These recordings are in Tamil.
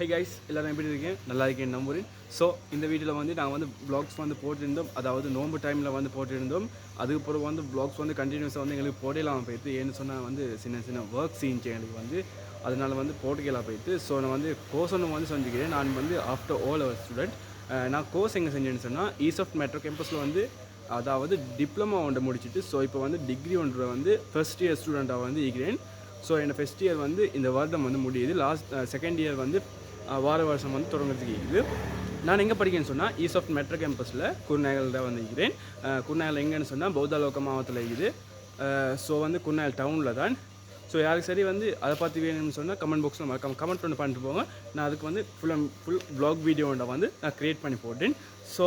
ஹை கைஸ், எல்லோரும் எப்படி இருக்கீங்க? நல்லா இருக்கேன் நம்புறேன். ஸோ இந்த வீடியோவில் வந்து நாங்கள் வந்து வ்ளாக்ஸ் வந்து போட்டிருந்தோம். அதாவது நோம்பு டைமில் வந்து போட்டிருந்தோம். அதுக்கு பிறகு வந்து வ்ளாக்ஸ் வந்து கண்டினியூஸாக வந்து எங்களுக்கு போடலாம் போயிட்டு. ஏன்னு சொன்னால் வந்து சின்ன சின்ன ஒர்க் சீன்ஸ் எங்களுக்கு வந்து அதனால் வந்து போட்டுக்கலாம் போயிட்டு. ஸோ நான் வந்து கோர்ஸ் ஒன்று வந்து செஞ்சுக்கிறேன். நான் வந்து ஆஃப்டர் ஆல் அவர் ஸ்டூடெண்ட். நான் கோர்ஸ் எங்கே செஞ்சேன்னு சொன்னால் ஈஸ்ட் மெட்ரோ கேம்பஸில் வந்து அதாவது டிப்ளமோ ஒன்று முடிச்சுட்டு ஸோ இப்போ வந்து டிகிரி ஒன்று வந்து ஃபர்ஸ்ட் இயர் ஸ்டூடெண்ட்டாக வந்து இருக்கிறேன். ஸோ என்னோடய ஃபஸ்ட் இயர் வந்து இந்த வருடம் வந்து முடியுது. செகண்ட் இயர் வந்து வார வருஷம் வந்து தொடங்குறதுக்கு இருக்குது. நான் எங்கே படிக்கிறேன்னு சொன்னால் ஈஸ்ட் மெட்ரோ கேம்பஸில் குருநாகல் தான் வந்து இருக்கிறேன். குருநாகல் எங்கேன்னு சொன்னால் பௌத்தாலோக மாவட்டத்தில் இருக்குது. ஸோ வந்து குருநாகல் டவுனில் தான். ஸோ யாருக்கு சரி வந்து அதை பார்த்து வேணும்னு சொன்னால் கமெண்ட் பாக்ஸில் மறக்காம கமெண்ட் ஒன்று பண்ணிட்டு போங்க. நான் அதுக்கு வந்து ஃபுல் வ்ளாக் வீடியோ ஒன்றை வந்து நான் க்ரியேட் பண்ணி போட்டேன். ஸோ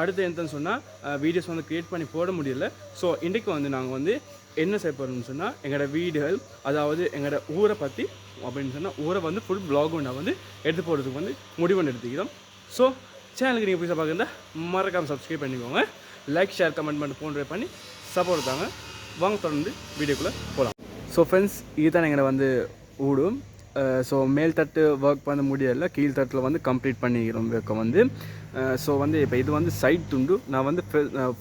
அடுத்து என்னன்னு சொன்னால் வீடியோஸ் வந்து க்ரியேட் பண்ணி போட முடியல. ஸோ இன்றைக்கு வந்து நாங்கள் வந்து என்ன செய்ய போகிறோம்னு சொன்னால் எங்களோட வீடுகள் அதாவது எங்களோட ஊரை பற்றி அப்படின்னு சொன்னால் ஊரை வந்து ஃபுல் வ்ளாக் நான் வந்து எடுத்து போடுறதுக்கு வந்து முடிவு பண்ணி எடுத்துக்கிறோம். ஸோ சேனலுக்கு நீங்கள் புதுசாக பார்க்குறதா மறக்காமல் சப்ஸ்கிரைப் பண்ணிக்கோங்க. லைக் ஷேர் கமெண்ட் பண்ணி சப்போர்ட் தாங்க. வாங்க தொடர்ந்து வீடியோக்குள்ளே போகலாம். ஸோ ஃப்ரெண்ட்ஸ், இதுதான் எங்களை வந்து ஊடும். ஸோ மேல் தட்டு ஒர்க் பண்ண முடியலை, கீழ்த்தட்டில் வந்து கம்ப்ளீட் பண்ணிக்கிறோம் ஒர்க்கை வந்து. ஸோ வந்து இப்போ இது வந்து சைட் துண்டு, நான் வந்து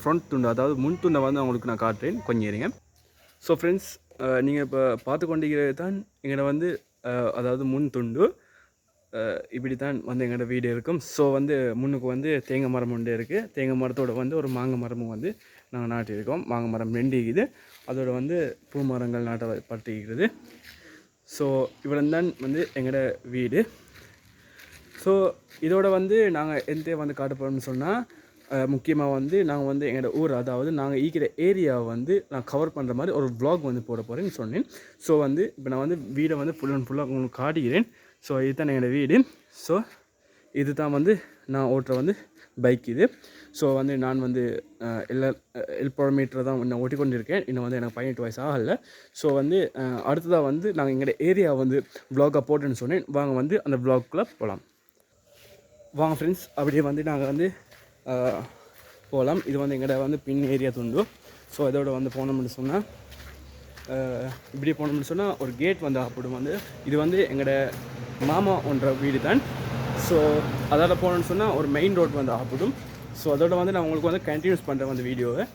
ஃப்ரண்ட் துண்டு அதாவது முன் துண்டை வந்து அவங்களுக்கு நான் காட்டுறேன், கொஞ்சம் இருங்க. ஸோ ஃப்ரெண்ட்ஸ், நீங்கள் இப்போ பார்த்து கொண்டிருக்கிறது தான் எங்களோட வந்து அதாவது முன் துண்டு. இப்படி தான் வந்து எங்களோட வீடு இருக்கும். ஸோ வந்து முன்னுக்கு வந்து தேங்காய் மரம் ஒன்று இருக்குது. தேங்காய் மரத்தோட வந்து ஒரு மாங்காய் மரமும் வந்து நாங்கள் நாட்டியிருக்கோம். மாங்காய் மரம் 2 இருக்குது. அதோட வந்து பூ மரங்கள் நாட்டப்பட்டிருக்கிறது. ஸோ இவ்வளோ தான் வந்து எங்களோட வீடு. ஸோ இதோட வந்து நாங்கள் எந்த வந்து காட்ட போகிறோம்னு சொன்னால் முக்கியமாக வந்து நாங்கள் வந்து எங்களோட ஊர் அதாவது நாங்கள் ஈக்கிற ஏரியாவை வந்து நான் கவர் பண்ணுற மாதிரி ஒரு வ்ளாக் வந்து போட போகிறேன்னு சொன்னேன். ஸோ வந்து இப்போ நான் வந்து வீடை வந்து ஃபுல் அண்ட் ஃபுல்லாக உங்களுக்கு காட்டுகிறேன். ஸோ இதுதான் எங்களோட வீடு. ஸோ இது தான் வந்து நான் ஓட்டுற வந்து பைக் இது. ஸோ வந்து நான் வந்து மீட்டர் தான் நான் ஓட்டிக்கொண்டிருக்கேன். இன்னும் வந்து எனக்கு 18 வயசு ஆகலை. ஸோ வந்து அடுத்ததாக வந்து நாங்கள் எங்களோட ஏரியா வந்து வ்ளாகாக போட்டேன்னு சொன்னேன். வாங்க வந்து அந்த வ்ளாக்குள்ளே போகலாம். வாங்க ஃப்ரெண்ட்ஸ், அப்படியே வந்து நாங்கள் வந்து போகலாம். இது வந்து எங்களோட வந்து பின் ஏரியா துண்டு. ஸோ இதோட வந்து போனோம்னு சொன்னால் இப்படி போனோம்னு சொன்னால் ஒரு கேட் வந்து அப்படும் வந்து இது வந்து எங்களோட மாமா ஒன்ற வீடு தான். ஸோ அதோட போனோம்னு சொன்னால் ஒரு மெயின் ரோட் வந்து ஆப்பிடும். ஸோ அதோட வந்து நான் உங்களுக்கு வந்து கண்டினியூஸ் பண்ணுறேன் அந்த வீடியோவை.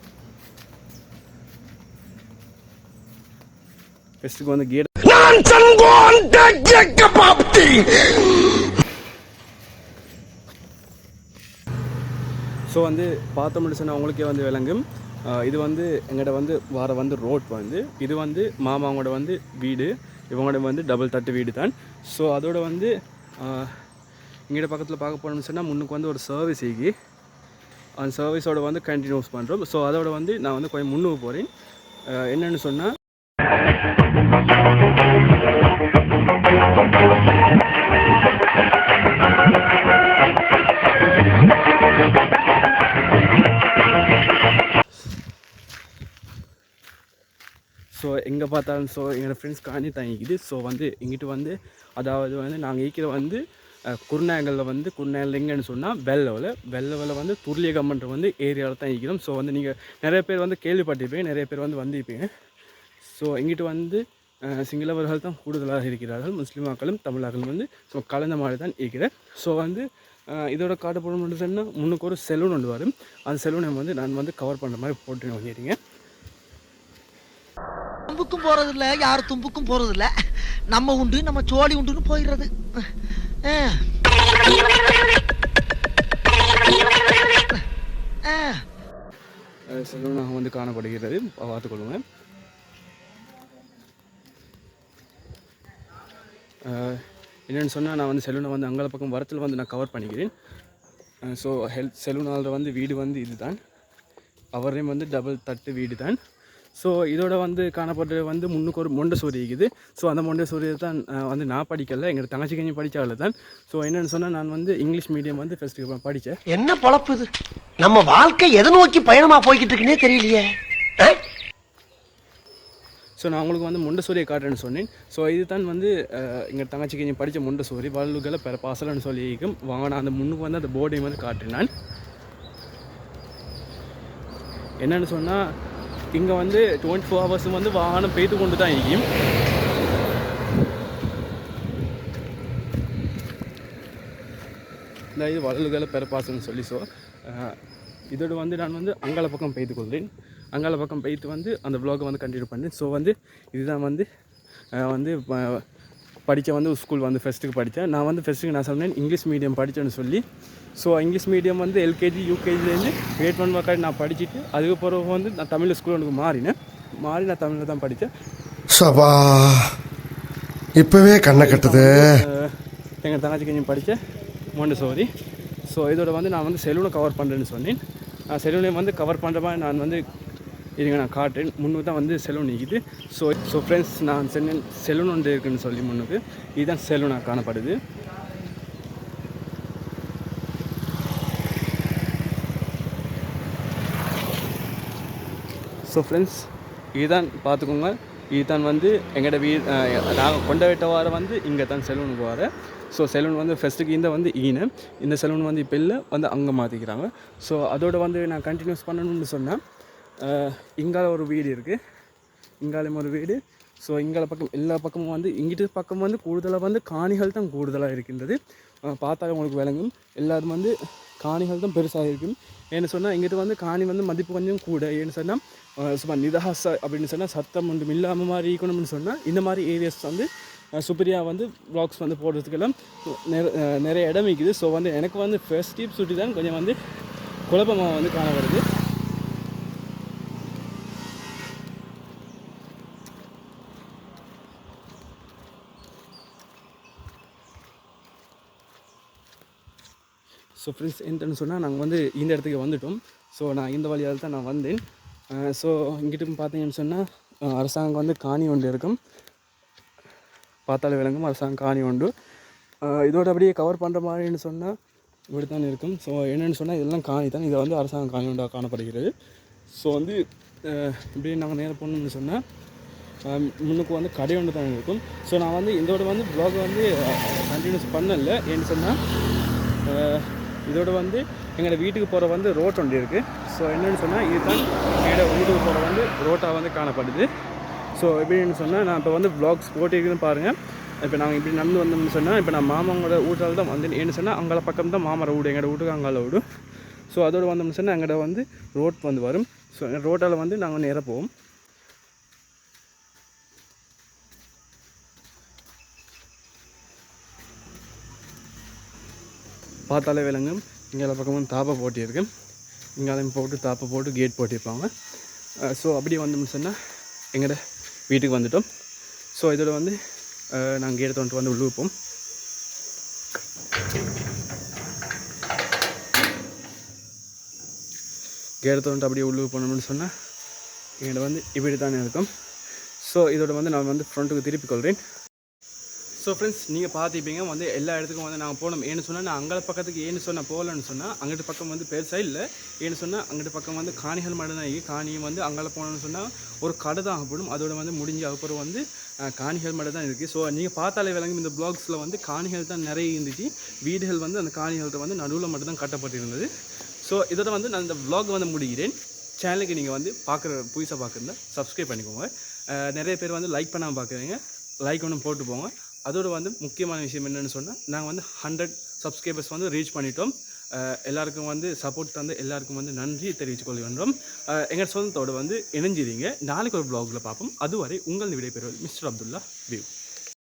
ஃபஸ்ட்டுக்கு வந்து கேட் ஸோ வந்து பார்த்தோம்னு சொன்னால் உங்களுக்கே வந்து விளங்கும். இது வந்து எங்கள்கிட்ட வந்து வர வந்து ரோட் வந்து இது வந்து மாமாவோட வந்து வீடு. இவங்களோட வந்து டபுள் தட்டு வீடு தான். ஸோ அதோட வந்து இங்கே பக்கத்தில் பார்க்க போனோம்னு சொன்னால் முன்னுக்கு வந்து ஒரு சர்வீஸ் இருக்கு. அந்த சர்வீஸோட வந்து கண்டினியூஸ் பண்ணுறோம். ஸோ அதோட வந்து நான் வந்து கொஞ்சம் முன்னுக்கு போகிறேன். என்னென்னு சொன்னால் ஸோ எங்கே பார்த்தாலும் ஸோ எங்களோடய ஃப்ரெண்ட்ஸ் காணி தங்கிக்குது. ஸோ வந்து இங்கிட்டு வந்து அதாவது வந்து நாங்கள் இருக்கிற வந்து குருநாகலில் வந்து குருநாகல் எங்கன்னு சொன்னால் வெள்ளவில் வந்து துர்லியகம்ன்ற வந்து ஏரியாவில் தான் இருக்கிறோம். ஸோ வந்து நீங்கள் நிறைய பேர் வந்து கேள்விப்பட்டிருப்பீங்க, நிறைய பேர் வந்து வந்திருப்பீங்க. ஸோ இங்கிட்டு வந்து சிங்களவர்கள் தான் கூடுதலாக இருக்கிறார்கள். முஸ்லீம் மக்களும் தமிழர்களும் வந்து ஸோ கலந்த மாதிரி தான் இருக்கிறேன். ஸோ வந்து இதோட காட்ட போகணும்னு சொன்னால் முன்னுக்கு ஒரு செலூன் ஒன்று வரும். அந்த செலூனை வந்து நான் வந்து கவர் பண்ணுற மாதிரி போட்டு வந்துடுறீங்க. தும்புக்கும் போறது இல்ல, யாரு தும்புக்கும் போறது இல்ல, நம்ம உண்டு நம்ம சோழி உண்டுன்னு போயிடுறது. செலூனாக வந்து காணப்படுகிறது, பார்த்துக்கொள்ளுங்க. என்னென்னு சொன்னால் நான் வந்து செலூனை வந்து அங்கே பக்கம் வரத்தில் வந்து நான் கவர் பண்ணிக்கிறேன். ஸோ செலூனால் வந்து வீடு வந்து இது தான். அவரையும் வந்து டபுள் தட்டு வீடு தான். ஸோ இதோட வந்து காணப்படுறது வந்து முன்னுக்கு ஒரு மொண்டசோரி இருக்குது. ஸோ அந்த மொண்டசோரியை தான் வந்து நான் படிக்கலை, எங்கள் தங்கச்சி கஞ்சி படித்தாவில் தான். ஸோ என்னென்னு சொன்னால் நான் வந்து இங்கிலீஷ் மீடியம் வந்து ஃபஸ்ட்டு படித்தேன். என்ன பழப்பு இது? நம்ம வாழ்க்கை எதை நோக்கி பயணமாக போய்கிட்டு இருக்குன்னே தெரியலையே. ஸோ நான் உங்களுக்கு வந்து மொண்டசோரியை காட்டுறேன்னு சொன்னேன். ஸோ இது தான் வந்து எங்கள் தங்கச்சி கஞ்சி படித்த மொண்டசோரி வல்லுகளை பெற பாசலன்னு சொல்லியிருக்கும். வாங்க நான் அந்த முன்னுக்கு வந்து அந்த போர்டையும் வந்து காட்டுறேன். நான் என்னென்னு சொன்னால் இங்கே வந்து 24 ஹவர்ஸும் வந்து வாகனம் பெய்து கொண்டு தான் இருக்கும். இந்த இது வளலுகளை பெறப்பாசன்னு சொல்லி. ஸோ இதோடு வந்து நான் வந்து அங்காள பக்கம் பெய்து கொள்கிறேன். அங்காள பக்கம் பெய்து வந்து அந்த வ்ளாகை வந்து கண்டினியூ பண்ணேன். ஸோ வந்து இதுதான் வந்து வந்து படித்த வந்து ஸ்கூல் வந்து ஃபஸ்ட்டுக்கு படித்தேன். நான் வந்து ஃபஸ்ட்டுக்கு நான் சொன்னேன் இங்கிலீஷ் மீடியம் படித்தேன்னு சொல்லி. ஸோ இங்கிலீஷ் மீடியம் வந்து எல்கேஜி யூகேஜிலேருந்து கிரேட் 1 வரைக்கும் நான் படிச்சுட்டு அதுக்கப்புறம் வந்து நான் தமிழ் ஸ்கூலுக்கு மாறி நான் தமிழில் தான் படித்தேன். சபா இப்போவே கண்ணை கட்டுது. எங்கள் தங்கச்சி கொஞ்சம் படித்தேன் மோண்டசோரி. ஸோ இதோட வந்து நான் வந்து செலூனை கவர் பண்ணுறேன்னு சொன்னேன். செலூனையும் வந்து கவர் பண்ணுற மாதிரி நான் வந்து இருங்க நான் காட்டுறேன். முன்னுக்கு தான் வந்து செலூன் நிற்கிது. ஸோ ஃப்ரெண்ட்ஸ் நான் சொன்னேன் செலூன் ஒன்று இருக்குன்னு சொல்லி முன்னுக்கு. இதுதான் செலூனாக காணப்படுது. ஸோ ஃப்ரெண்ட்ஸ் இதுதான் பார்த்துக்கோங்க. இதுதான் வந்து எங்களோட நாங்கள் கொண்ட விட்ட வாரம் வந்து இங்கே தான் செலூனுக்கு வர. ஸோ செலூன் வந்து ஃபஸ்ட்டுக்கு இந்த வந்து இந்த செலூன் வந்து இப்போ இல்லை வந்து அங்கே மாற்றிக்கிறாங்க. ஸோ அதோடு வந்து நான் கண்டினியூஸ் பண்ணணும்னு சொன்னேன். இங்கால ஒரு வீடு இருக்குது, இங்காலையும் ஒரு வீடு. ஸோ இங்கால பக்கம் எல்லா பக்கமும் வந்து இங்கிட்டு பக்கம் வந்து கூடுதலாக வந்து காணிகள் தான் கூடுதலாக இருக்கின்றது. பார்த்தாலே உங்களுக்கு விளங்கும். எல்லாரும் வந்து காணிகள் தான் பெருசாக இருக்கும். ஏன்னு சொன்னால் இங்கிட்டு வந்து காணி வந்து மதிப்பு கொஞ்சம் கூட. ஏன்னு சொன்னால் சும்மா நிதஹாச அப்படின்னு சொன்னால் சத்தம் ஒன்றும் இல்லாமல் மாதிரி இருக்கணும்னு சொன்னால் இந்த மாதிரி ஏரியாஸ் வந்து சூப்பரியாக வந்து வ்ளாக்ஸ் வந்து போடுறதுக்கெல்லாம் நிறைய இடம் இருக்குது. ஸோ வந்து எனக்கு வந்து ஃபர்ஸ்ட் டிப் சுட்டி தான் கொஞ்சம் வந்து குழப்பமாக வந்து காண வருது. ஸோ ஃப்ரெண்ட்ஸ் என்னன்னு சொன்னால் நாங்கள் வந்து இந்த இடத்துக்கு வந்துட்டோம். ஸோ நான் இந்த வழியால் தான் நான் வந்தேன். ஸோ இங்கிட்டும் பார்த்தீங்கன்னு சொன்னால் அரசாங்கம் வந்து காணி ஒன்று இருக்கும். பார்த்தாலே விளங்கும் அரசாங்கம் காணி உண்டு. இதோட அப்படியே கவர் பண்ணுற மாதிரின்னு சொன்னால் இப்படி தான் இருக்கும். ஸோ என்னென்னு சொன்னால் இதெல்லாம் காணி தான். இதை வந்து அரசாங்கம் காணி உண்டாக காணப்படுகிறது. ஸோ வந்து இப்படி நாங்கள் நேரம் போகணும்னு சொன்னால் முன்னுக்கு வந்து கடை ஒன்று தான் இருக்கும். ஸோ நான் வந்து இதோட வந்து வ்ளாக் வந்து கண்டினியூஸ் பண்ணலை. ஏன்னு சொன்னால் இதோட வந்து எங்களோட வீட்டுக்கு போகிற வந்து ரோட் ஒன்று இருக்குது. ஸோ என்னென்னு சொன்னால் இதுதான் எங்களோட வீட்டுக்கு போகிற வந்து ரோட்டாக வந்து காணப்படுது. ஸோ எப்படின்னு சொன்னால் நான் இப்போ வந்து வ்ளாக்ஸ் போட்டிருக்குன்னு பாருங்கள். இப்போ நாங்கள் இப்படி நடந்து வந்தோம்னு சொன்னால் இப்போ நான் மாமாவோட வீட்டால் தான் வந்தேன். ஏன்னு சொன்னால் அங்கே பக்கம் தான் மாமர வீடு, எங்களோட வீட்டுக்கு அங்கால வீடு. ஸோ அதோடு வந்தோம்னு சொன்னால் எங்களோட வந்து ரோட் வந்து வரும். ஸோ ரோட்டால் வந்து நாங்கள் நேராக போவோம். பார்த்தாலே விளங்கும். இங்கே பக்கமும் தாப்பை போட்டியிருக்கு. இங்காலையும் போட்டு தாப்பை போட்டு கேட் போட்டிருப்பாங்க. ஸோ அப்படி வந்தோம்னு சொன்னால் எங்களோட வீட்டுக்கு வந்துட்டோம். ஸோ இதோட வந்து நாங்கள் கேட் தோண்டு வந்து உள்ளுப்போம். கேட் தோண்டு அப்படியே உள்ளுக்கு போனோம்னு சொன்னால் எங்கள்கிட்ட வந்து இப்படி தானே இருக்கும். ஸோ இதோட வந்து நான் வந்து ஃப்ரண்ட்டுக்கு திருப்பி கொள்கிறேன். ஸோ ஃப்ரெண்ட்ஸ் நீங்கள் பார்த்துப்பீங்க வந்து எல்லா இடத்துக்கும் வந்து நாங்கள் போனோம். ஏன்னு சொன்னால் நான் அங்கே பக்கத்துக்கு ஏன்னு சொன்னால் போகலன்னு சொன்னால் அங்கிட்டு பக்கம் வந்து பெருசாக இல்லை. ஏன்னு சொன்னால் அங்கிட்டு பக்கம் வந்து காணிகள் மட்டும் தான் இருக்குது. காணியும் வந்து அங்கே போனோம்னு சொன்னால் ஒரு கடை தான் ஆகப்படும். அதோட வந்து முடிஞ்ச அப்புறம் வந்து காணிகள் மட்டும் தான் இருக்குது. ஸோ நீங்கள் பார்த்தாலே விளங்கும் இந்த ப்ளாக்ஸில் வந்து காணிகள் தான் நிறைய இருந்துச்சு. வீடுகள் வந்து அந்த காணிகள்கிட்ட வந்து நடுவில் மட்டும் தான் கட்டப்பட்டிருந்தது. ஸோ இதோட வந்து நான் இந்த வ்ளாக் வந்து முடிக்கிறேன். சேனலுக்கு நீங்கள் வந்து புதுசாக பார்க்குறதா சப்ஸ்கிரைப் பண்ணிக்கோங்க. நிறைய பேர் வந்து லைக் பண்ணாமல் பார்க்குறீங்க, லைக் ஒன்றும் போட்டு போங்க. அதோடு வந்து முக்கியமான விஷயம் என்னென்னு சொன்னால் நாங்கள் வந்து 100 சப்ஸ்கிரைபர்ஸ் வந்து ரீச் பண்ணிட்டோம். எல்லாருக்கும் வந்து சப்போர்ட் தந்து எல்லாருக்கும் வந்து நன்றி தெரிவித்துக் கொள்கின்றோம். எங்கள் சொந்தத்தோடு வந்து இணைஞ்சிருங்க. நாளைக்கு ஒரு வ்ளாகில் பார்ப்போம். அதுவரை உங்கள் விடைபெறுவது மிஸ்டர் அப்துல்லா வியூ.